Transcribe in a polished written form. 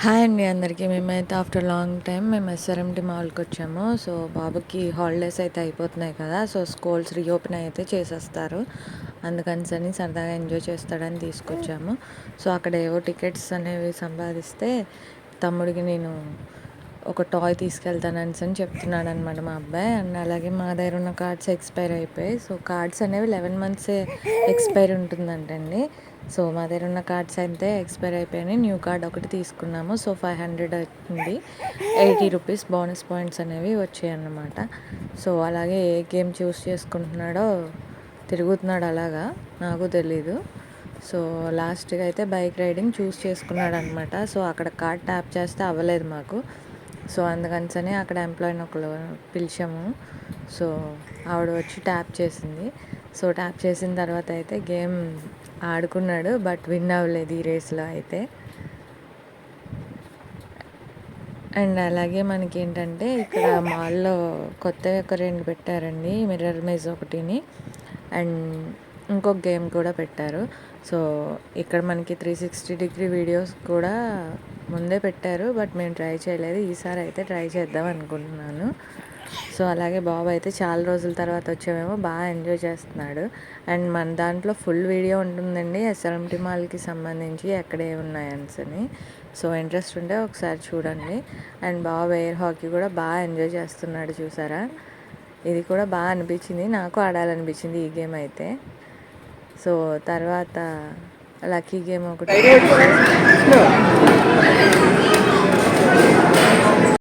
Hi అండి అందరికీ. మేమైతే ఆఫ్టర్ లాంగ్ టైం మేము ఎస్ఆర్ఎంటీ మాల్కి వచ్చాము. సో బాబుకి హాలిడేస్ అయితే అయిపోతున్నాయి కదా, సో స్కూల్స్ రీఓపెన్ అయితే చేసేస్తారు. అందుకని సరదాగా ఎంజాయ్ చేస్తాడని తీసుకొచ్చాము. సో అక్కడ ఏవో టికెట్స్ అనేవి సంపాదిస్తే తమ్ముడికి నేను ఒక టాయ్ తీసుకెళ్తానని చెప్తున్నాడు అనమాట మా అబ్బాయి. అండ్ అలాగే మా దగ్గర ఉన్న కార్డ్స్ ఎక్స్పైర్ అయిపోయాయి. సో కార్డ్స్ అనేవి 11 మంత్సే ఎక్స్పైర్ ఉంటుందంటండి. సో మా దగ్గర ఉన్న కార్డ్స్ అయితే ఎక్స్పైర్ అయిపోయాయి. న్యూ కార్డ్ ఒకటి తీసుకున్నాము. సో 500 అవుతుంది. 80 రూపీస్ బోనస్ పాయింట్స్ అనేవి వచ్చాయి అన్నమాట. సో అలాగే ఏ గేమ్ చూస్ చేసుకుంటున్నాడో తిరుగుతున్నాడు, అలాగా నాకు తెలీదు. సో లాస్ట్గా అయితే బైక్ రైడింగ్ చూస్ చేసుకున్నాడు అనమాట. సో అక్కడ కార్డ్ ట్యాప్ చేస్తే అవ్వలేదు మాకు. సో అందుకని అక్కడ ఎంప్లాయీని ఒకరు పిలిచాము. సో ఆవిడ వచ్చి ట్యాప్ చేసింది. సో ట్యాప్ చేసిన తర్వాత అయితే గేమ్ ఆడుకున్నాడు, బట్ విన్ అవ్వలేదు ఈ రేస్లో అయితే. అండ్ అలాగే మనకి ఏంటంటే ఇక్కడ మాల్లో కొత్తగా ఒక 2 పెట్టారండి, మిర్రర్ మేజ్ ఒకటిని అండ్ ఇంకొక గేమ్ కూడా పెట్టారు. సో ఇక్కడ మనకి 360 డిగ్రీ వీడియోస్ కూడా ముందే పెట్టారు, బట్ మేము ట్రై చేయలేదు. ఈసారి అయితే ట్రై చేద్దాం అనుకుంటున్నాను. సో అలాగే బాబు అయితే చాలా రోజుల తర్వాత వచ్చామేమో బాగా ఎంజాయ్ చేస్తున్నాడు. అండ్ మన దాంట్లో ఫుల్ వీడియో ఉంటుందండి ఎస్ఆర్ఎంటీ మాల్కి సంబంధించి ఎక్కడ ఏమున్నాయని. సో ఇంట్రెస్ట్ ఉంటే ఒకసారి చూడండి. అండ్ బాబు ఎయిర్ హాకీ కూడా బాగా ఎంజాయ్ చేస్తున్నాడు, చూసారా. ఇది కూడా బాగా అనిపించింది, నాకు ఆడాలనిపించింది ఈ గేమ్ అయితే. సో తర్వాత లక్కీ గేమ్ ఒకటి